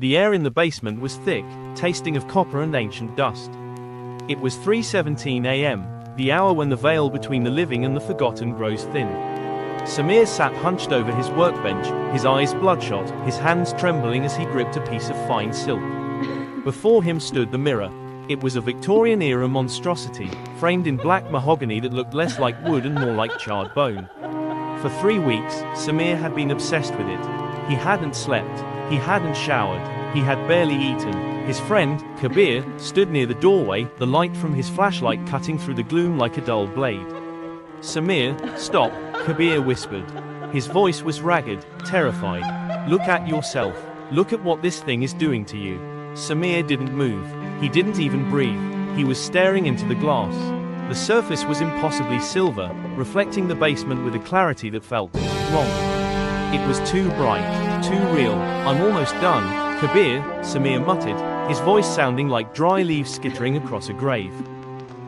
The air in the basement was thick, tasting of copper and ancient dust. It was 3:17 a.m., the hour when the veil between the living and the forgotten grows thin. Samir sat hunched over his workbench, his eyes bloodshot, his hands trembling as he gripped a piece of fine silk. Before him stood the mirror. It was a Victorian-era monstrosity, framed in black mahogany that looked less like wood and more like charred bone. For 3 weeks, Samir had been obsessed with it. He hadn't slept, he hadn't showered, he had barely eaten. His friend, Kabir, stood near the doorway, the light from his flashlight cutting through the gloom like a dull blade. "Samir, stop," Kabir whispered. His voice was ragged, terrified. "Look at yourself. Look at what this thing is doing to you." Samir didn't move. He didn't even breathe. He was staring into the glass. The surface was impossibly silver, reflecting the basement with a clarity that felt wrong. It was too bright, too real. "I'm almost done, Kabir," Samir muttered, his voice sounding like dry leaves skittering across a grave.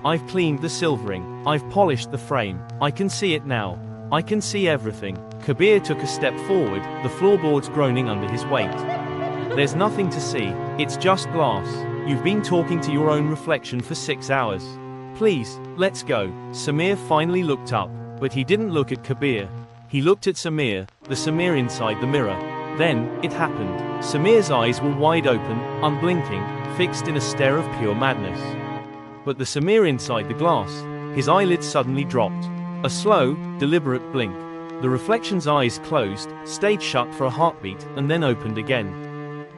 "I've cleaned the silvering. I've polished the frame. I can see it now. I can see everything." Kabir took a step forward, the floorboards groaning under his weight. "There's nothing to see. It's just glass. You've been talking to your own reflection for 6 hours. Please, let's go." Samir finally looked up, but he didn't look at Kabir. He looked at Samir, the Samir inside the mirror. Then, it happened. Samir's eyes were wide open, unblinking, fixed in a stare of pure madness. But the Samir inside the glass, his eyelids suddenly dropped. A slow, deliberate blink. The reflection's eyes closed, stayed shut for a heartbeat, and then opened again.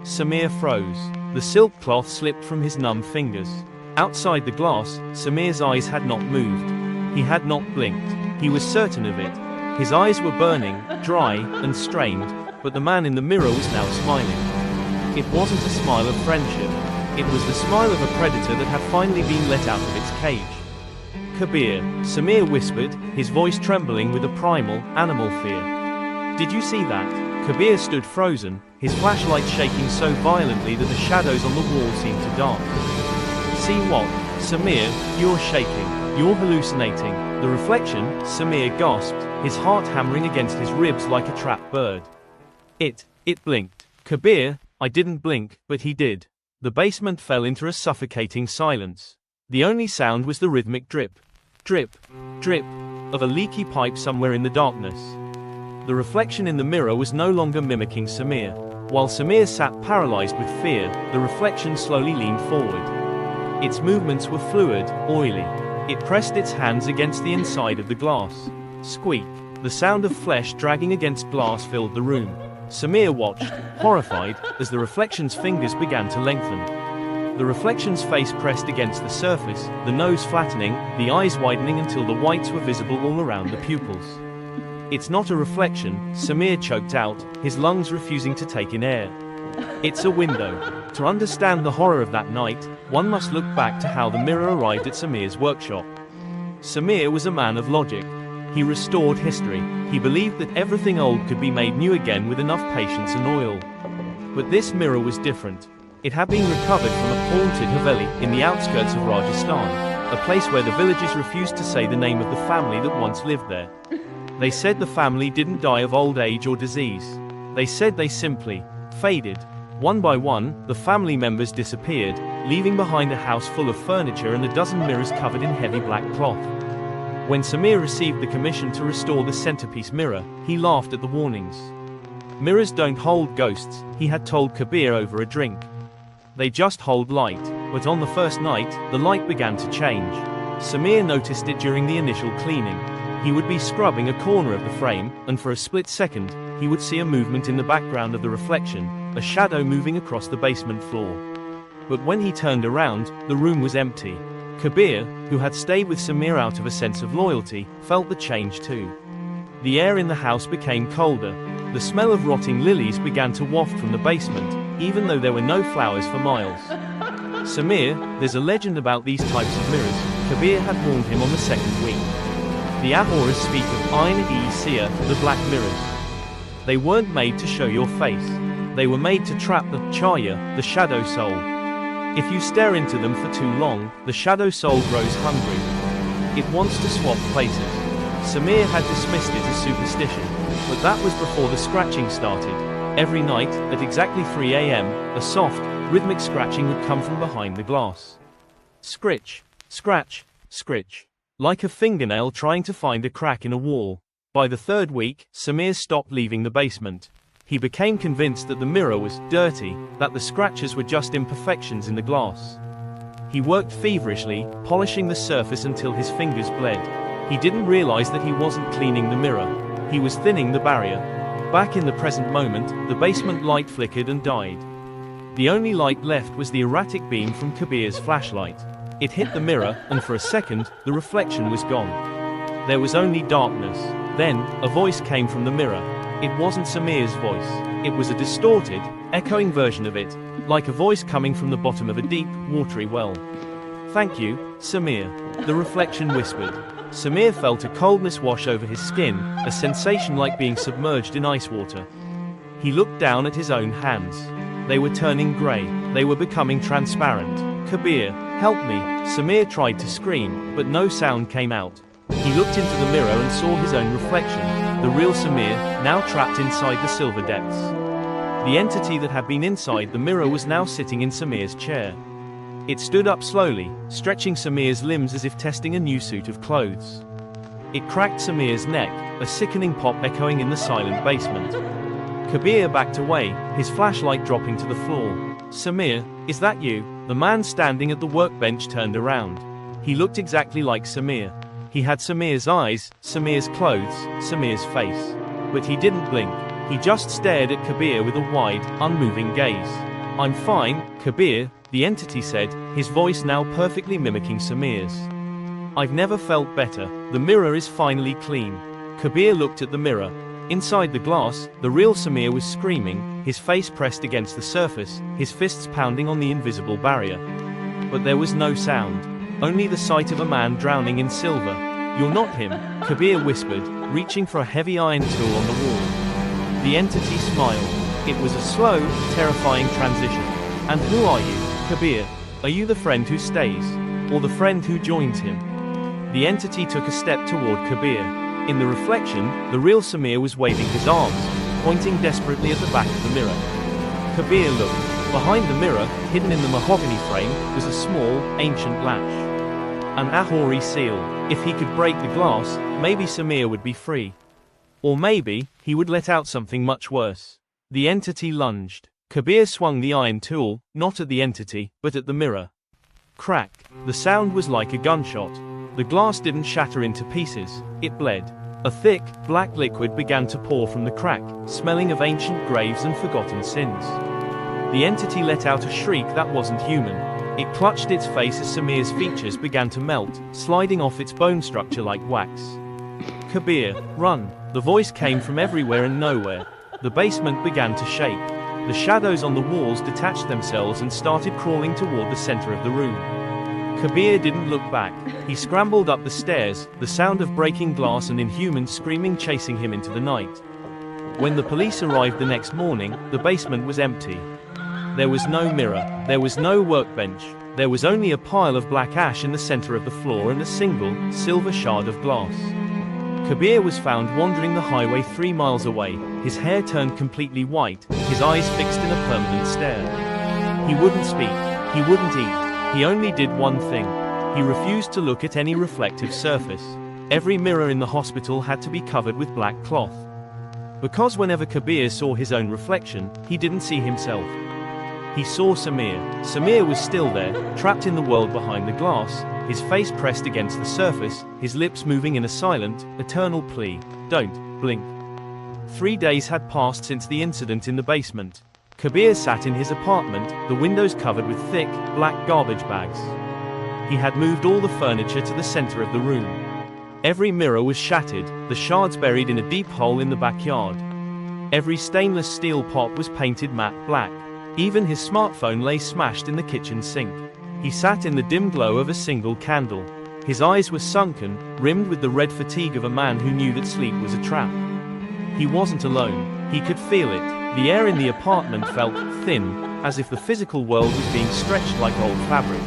Samir froze. The silk cloth slipped from his numb fingers. Outside the glass, Samir's eyes had not moved. He had not blinked. He was certain of it. His eyes were burning, dry, and strained, but the man in the mirror was now smiling. It wasn't a smile of friendship. It was the smile of a predator that had finally been let out of its cage. "Kabir," Samir whispered, his voice trembling with a primal, animal fear. "Did you see that?" Kabir stood frozen, his flashlight shaking so violently that the shadows on the wall seemed to dance. "See what?" "Samir, you're shaking. You're hallucinating." "The reflection," Samir gasped, his heart hammering against his ribs like a trapped bird. It blinked." "Kabir, I didn't blink, but he did." The basement fell into a suffocating silence. The only sound was the rhythmic drip, drip, drip, of a leaky pipe somewhere in the darkness. The reflection in the mirror was no longer mimicking Samir. While Samir sat paralyzed with fear, the reflection slowly leaned forward. Its movements were fluid, oily. It pressed its hands against the inside of the glass. Squeak. The sound of flesh dragging against glass filled the room. Samir watched, horrified, as the reflection's fingers began to lengthen. The reflection's face pressed against the surface, the nose flattening, the eyes widening until the whites were visible all around the pupils. "It's not a reflection," Samir choked out, his lungs refusing to take in air. "It's a window." To understand the horror of that night, one must look back to how the mirror arrived at Samir's workshop. Samir was a man of logic. He restored history. He believed that everything old could be made new again with enough patience and oil. But this mirror was different. It had been recovered from a haunted Haveli in the outskirts of Rajasthan, a place where the villagers refused to say the name of the family that once lived there. They said the family didn't die of old age or disease. They said they simply faded. One by one, the family members disappeared, leaving behind a house full of furniture and a dozen mirrors covered in heavy black cloth. When Samir received the commission to restore the centerpiece mirror, he laughed at the warnings. "Mirrors don't hold ghosts," he had told Kabir over a drink. "They just hold light." But on the first night, the light began to change. Samir noticed it during the initial cleaning. He would be scrubbing a corner of the frame, and for a split second, he would see a movement in the background of the reflection, a shadow moving across the basement floor. But when he turned around, the room was empty. Kabir, who had stayed with Samir out of a sense of loyalty, felt the change too. The air in the house became colder. The smell of rotting lilies began to waft from the basement, even though there were no flowers for miles. "Samir, there's a legend about these types of mirrors," Kabir had warned him on the second week. "The Ahoras speak of Ain-e-Seer, the black mirrors. They weren't made to show your face. They were made to trap the Chaya, the shadow soul. If you stare into them for too long, the shadow soul grows hungry. It wants to swap places." Samir had dismissed it as superstition, but that was before the scratching started. Every night, at exactly 3 a.m., a soft, rhythmic scratching would come from behind the glass. Scritch, scratch, scritch. Like a fingernail trying to find a crack in a wall. By the third week, Samir stopped leaving the basement. He became convinced that the mirror was dirty, that the scratches were just imperfections in the glass. He worked feverishly, polishing the surface until his fingers bled. He didn't realize that he wasn't cleaning the mirror. He was thinning the barrier. Back in the present moment, the basement light flickered and died. The only light left was the erratic beam from Kabir's flashlight. It hit the mirror, and for a second, the reflection was gone. There was only darkness. Then, a voice came from the mirror. It wasn't Samir's voice. It was a distorted, echoing version of it, like a voice coming from the bottom of a deep, watery well. "Thank you, Samir," the reflection whispered. Samir felt a coldness wash over his skin, a sensation like being submerged in ice water. He looked down at his own hands. They were turning grey. They were becoming transparent. "Kabir, help me," Samir tried to scream, but no sound came out. He looked into the mirror and saw his own reflection, the real Samir, now trapped inside the silver depths. The entity that had been inside the mirror was now sitting in Samir's chair. It stood up slowly, stretching Samir's limbs as if testing a new suit of clothes. It cracked Samir's neck, a sickening pop echoing in the silent basement. Kabir backed away, his flashlight dropping to the floor. "Samir, is that you?" The man standing at the workbench turned around. He looked exactly like Samir. He had Samir's eyes, Samir's clothes, Samir's face. But he didn't blink. He just stared at Kabir with a wide, unmoving gaze. "I'm fine, Kabir," the entity said, his voice now perfectly mimicking Samir's. "I've never felt better. The mirror is finally clean." Kabir looked at the mirror. Inside the glass, the real Samir was screaming, his face pressed against the surface, his fists pounding on the invisible barrier. But there was no sound. Only the sight of a man drowning in silver. "You're not him," Kabir whispered, reaching for a heavy iron tool on the wall. The entity smiled. It was a slow, terrifying transition. "And who are you, Kabir? Are you the friend who stays? Or the friend who joins him?" The entity took a step toward Kabir. In the reflection, the real Samir was waving his arms, pointing desperately at the back of the mirror. Kabir looked. Behind the mirror, hidden in the mahogany frame, was a small, ancient latch. An Ahuri seal. If he could break the glass, maybe Samir would be free. Or maybe, he would let out something much worse. The entity lunged. Kabir swung the iron tool, not at the entity, but at the mirror. Crack. The sound was like a gunshot. The glass didn't shatter into pieces, it bled. A thick, black liquid began to pour from the crack, smelling of ancient graves and forgotten sins. The entity let out a shriek that wasn't human. It clutched its face as Samir's features began to melt, sliding off its bone structure like wax. "Kabir, run!" The voice came from everywhere and nowhere. The basement began to shake. The shadows on the walls detached themselves and started crawling toward the center of the room. Kabir didn't look back. He scrambled up the stairs, the sound of breaking glass and inhuman screaming chasing him into the night. When the police arrived the next morning, the basement was empty. There was no mirror, there was no workbench, there was only a pile of black ash in the center of the floor and a single, silver shard of glass. Kabir was found wandering the highway 3 miles away, his hair turned completely white, his eyes fixed in a permanent stare. He wouldn't speak, he wouldn't eat, he only did one thing. He refused to look at any reflective surface. Every mirror in the hospital had to be covered with black cloth. Because whenever Kabir saw his own reflection, he didn't see himself. He saw Samir. Samir was still there, trapped in the world behind the glass, his face pressed against the surface, his lips moving in a silent, eternal plea. "Don't blink." 3 days had passed since the incident in the basement. Kabir sat in his apartment, the windows covered with thick, black garbage bags. He had moved all the furniture to the center of the room. Every mirror was shattered, the shards buried in a deep hole in the backyard. Every stainless steel pot was painted matte black. Even his smartphone lay smashed in the kitchen sink. He sat in the dim glow of a single candle. His eyes were sunken, rimmed with the red fatigue of a man who knew that sleep was a trap. He wasn't alone. He could feel it. The air in the apartment felt thin, as if the physical world was being stretched like old fabric.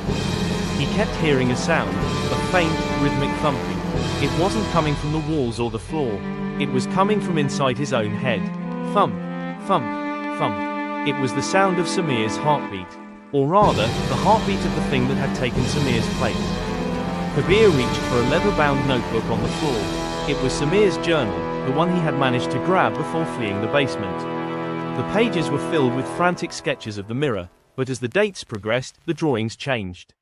He kept hearing a sound, a faint, rhythmic thumping. It wasn't coming from the walls or the floor. It was coming from inside his own head. Thump, thump, thump. It was the sound of Samir's heartbeat. Or rather, the heartbeat of the thing that had taken Samir's place. Kabir reached for a leather-bound notebook on the floor. It was Samir's journal, the one he had managed to grab before fleeing the basement. The pages were filled with frantic sketches of the mirror, but as the dates progressed, the drawings changed.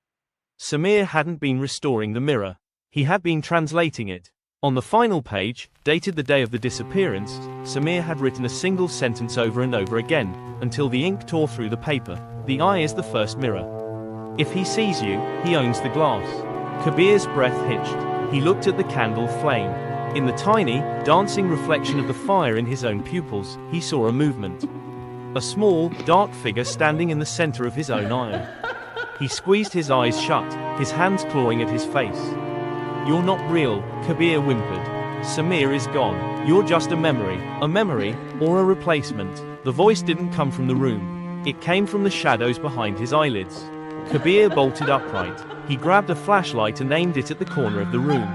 Samir hadn't been restoring the mirror. He had been translating it. On the final page, dated the day of the disappearance, Samir had written a single sentence over and over again, until the ink tore through the paper. The eye is the first mirror. If he sees you, he owns the glass. Kabir's breath hitched. He looked at the candle flame. In the tiny, dancing reflection of the fire in his own pupils, he saw a movement. A small, dark figure standing in the center of his own eye. He squeezed his eyes shut, his hands clawing at his face. "You're not real," Kabir whimpered. "Samir is gone. You're just a memory, or a replacement." The voice didn't come from the room. It came from the shadows behind his eyelids. Kabir bolted upright. He grabbed a flashlight and aimed it at the corner of the room.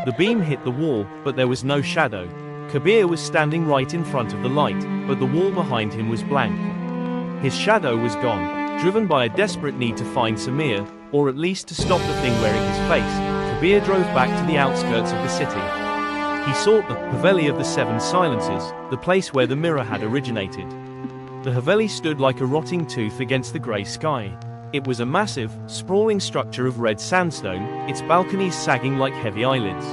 The beam hit the wall, but there was no shadow. Kabir was standing right in front of the light, but the wall behind him was blank. His shadow was gone. Driven by a desperate need to find Samir, or at least to stop the thing wearing his face, Kabir drove back to the outskirts of the city. He sought the Haveli of the Seven Silences, the place where the mirror had originated. The Haveli stood like a rotting tooth against the grey sky. It was a massive, sprawling structure of red sandstone, its balconies sagging like heavy eyelids.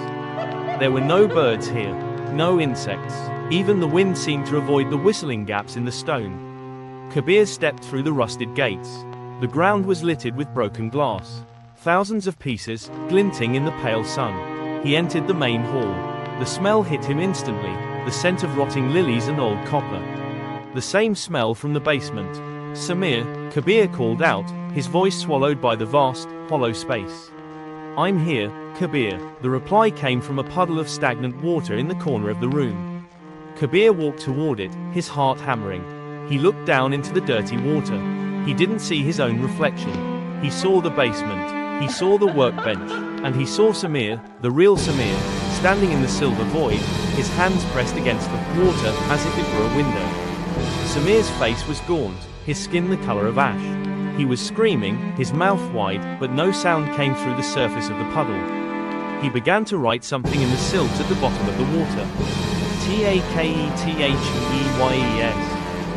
There were no birds here, no insects. Even the wind seemed to avoid the whistling gaps in the stone. Kabir stepped through the rusted gates. The ground was littered with broken glass. Thousands of pieces, glinting in the pale sun. He entered the main hall. The smell hit him instantly, the scent of rotting lilies and old copper. The same smell from the basement. "Samir," Kabir called out, his voice swallowed by the vast, hollow space. "I'm here, Kabir." The reply came from a puddle of stagnant water in the corner of the room. Kabir walked toward it, his heart hammering. He looked down into the dirty water. He didn't see his own reflection. He saw the basement. He saw the workbench. And he saw Samir, the real Samir, standing in the silver void, his hands pressed against the water as if it were a window. Samir's face was gaunt, his skin the color of ash. He was screaming, his mouth wide, but no sound came through the surface of the puddle. He began to write something in the silt at the bottom of the water. "Takethes."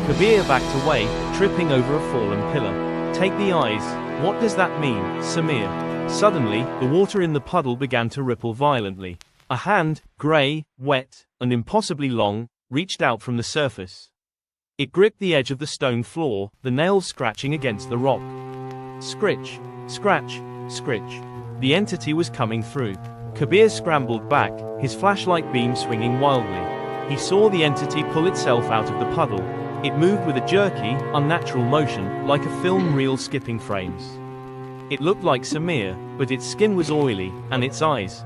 Kabir backed away, tripping over a fallen pillar. "Take the eyes. What does that mean, Samir?" Suddenly, the water in the puddle began to ripple violently. A hand, grey, wet, and impossibly long, reached out from the surface. It gripped the edge of the stone floor, the nails scratching against the rock. Scritch, scratch, scritch. The entity was coming through. Kabir scrambled back, his flashlight beam swinging wildly. He saw the entity pull itself out of the puddle. It moved with a jerky, unnatural motion, like a film reel skipping frames. It looked like Samir, but its skin was oily, and its eyes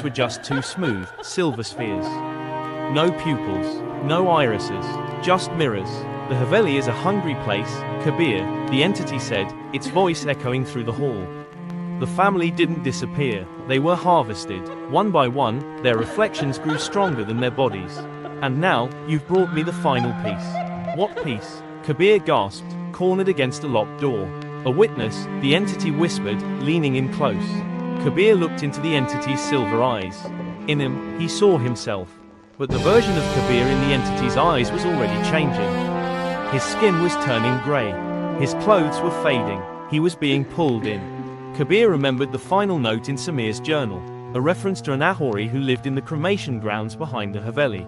were just two smooth, silver spheres. No pupils, no irises, just mirrors. "The Haveli is a hungry place, Kabir," the entity said, its voice echoing through the hall. "The family didn't disappear, they were harvested. One by one, their reflections grew stronger than their bodies. And now, you've brought me the final piece." "What piece?" Kabir gasped, cornered against a locked door. "A witness," the entity whispered, leaning in close. Kabir looked into the entity's silver eyes. In him, he saw himself. But the version of Kabir in the entity's eyes was already changing. His skin was turning grey. His clothes were fading. He was being pulled in. Kabir remembered the final note in Samir's journal, a reference to an Ahori who lived in the cremation grounds behind the Haveli.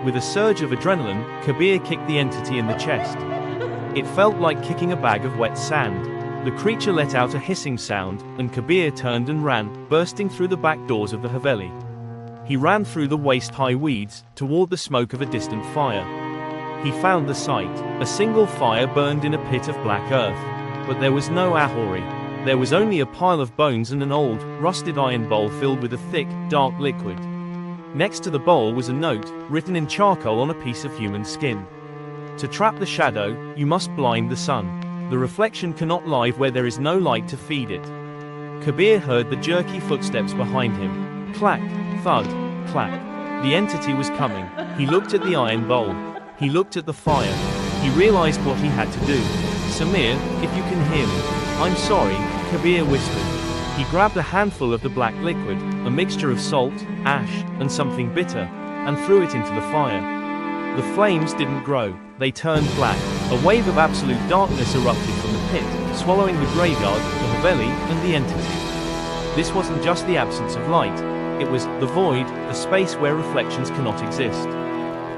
With a surge of adrenaline, Kabir kicked the entity in the chest. It felt like kicking a bag of wet sand. The creature let out a hissing sound, and Kabir turned and ran, bursting through the back doors of the Haveli. He ran through the waist-high weeds, toward the smoke of a distant fire. He found the site. A single fire burned in a pit of black earth. But there was no Ahori. There was only a pile of bones and an old, rusted iron bowl filled with a thick, dark liquid. Next to the bowl was a note, written in charcoal on a piece of human skin. "To trap the shadow, you must blind the sun. The reflection cannot live where there is no light to feed it." Kabir heard the jerky footsteps behind him. Clack, thud, clack. The entity was coming. He looked at the iron bowl. He looked at the fire. He realized what he had to do. "Samir, if you can hear me, I'm sorry," Kabir whispered. He grabbed a handful of the black liquid, a mixture of salt, ash, and something bitter, and threw it into the fire. The flames didn't grow, they turned black. A wave of absolute darkness erupted from the pit, swallowing the graveyard, the Haveli, and the entity. This wasn't just the absence of light, it was the void, the space where reflections cannot exist.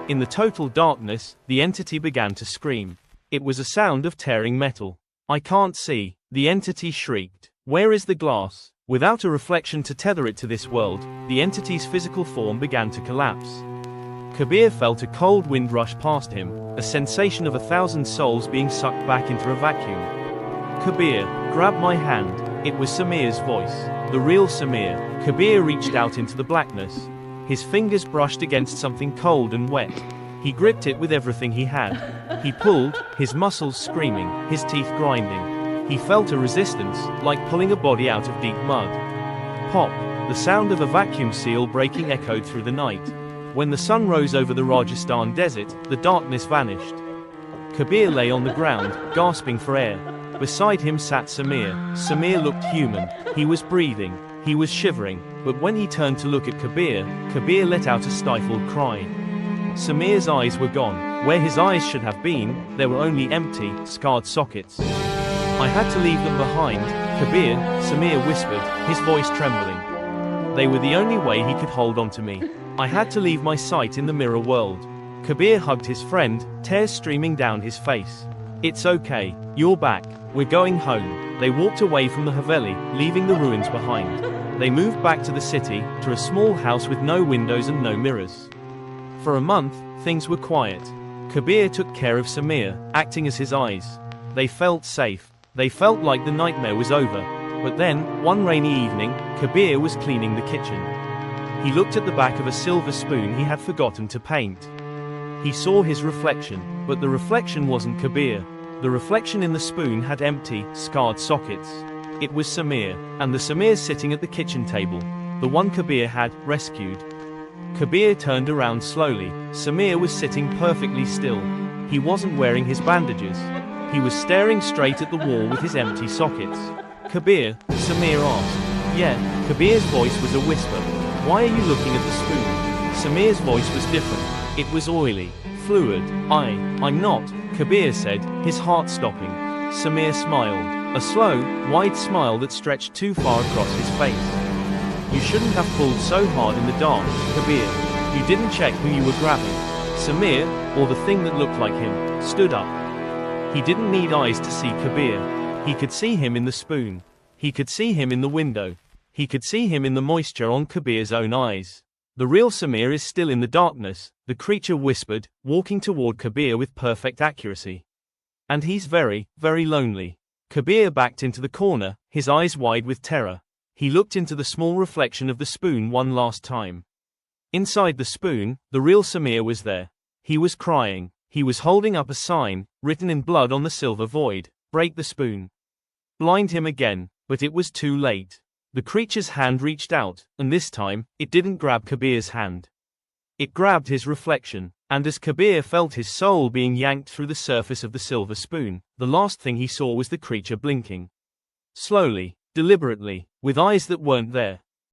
In the total darkness, the entity began to scream. It was a sound of tearing metal. "I can't see," the entity shrieked. "Where is the glass?" Without a reflection to tether it to this world, the entity's physical form began to collapse. Kabir felt a cold wind rush past him, a sensation of 1,000 souls being sucked back into a vacuum. "Kabir, grab my hand." It was Samir's voice. The real Samir. Kabir reached out into the blackness. His fingers brushed against something cold and wet. He gripped it with everything he had. He pulled, his muscles screaming, his teeth grinding. He felt a resistance, like pulling a body out of deep mud. Pop! The sound of a vacuum seal breaking echoed through the night. When the sun rose over the Rajasthan desert, the darkness vanished. Kabir lay on the ground, gasping for air. Beside him sat Samir. Samir looked human. He was breathing. He was shivering. But when he turned to look at Kabir, Kabir let out a stifled cry. Samir's eyes were gone. Where his eyes should have been, there were only empty, scarred sockets. "I had to leave them behind, Kabir," Samir whispered, his voice trembling. "They were the only way he could hold on to me. I had to leave my sight in the mirror world." Kabir hugged his friend, tears streaming down his face. "It's okay, you're back, we're going home." They walked away from the Haveli, leaving the ruins behind. They moved back to the city, to a small house with no windows and no mirrors. For a month, things were quiet. Kabir took care of Samir, acting as his eyes. They felt safe. They felt like the nightmare was over. But then, one rainy evening, Kabir was cleaning the kitchen. He looked at the back of a silver spoon he had forgotten to paint. He saw his reflection, but the reflection wasn't Kabir. The reflection in the spoon had empty, scarred sockets. It was Samir, and the Samir sitting at the kitchen table, the one Kabir had rescued. Kabir turned around slowly. Samir was sitting perfectly still. He wasn't wearing his bandages. He was staring straight at the wall with his empty sockets. "Kabir?" Samir asked. "Yeah." Kabir's voice was a whisper. "Why are you looking at the spoon?" Samir's voice was different. It was oily, fluid. I'm not," Kabir said, his heart stopping. Samir smiled. A slow, wide smile that stretched too far across his face. "You shouldn't have pulled so hard in the dark, Kabir. You didn't check who you were grabbing." Samir, or the thing that looked like him, stood up. He didn't need eyes to see Kabir. He could see him in the spoon. He could see him in the window. He could see him in the moisture on Kabir's own eyes. "The real Samir is still in the darkness," the creature whispered, walking toward Kabir with perfect accuracy. "And he's very, very lonely." Kabir backed into the corner, his eyes wide with terror. He looked into the small reflection of the spoon one last time. Inside the spoon, the real Samir was there. He was crying. He was holding up a sign, written in blood on the silver void, "Break the spoon." Blind him again, but it was too late. The creature's hand reached out, and this time, it didn't grab Kabir's hand. It grabbed his reflection, and as Kabir felt his soul being yanked through the surface of the silver spoon, the last thing he saw was the creature blinking. Slowly, deliberately, with eyes that weren't there.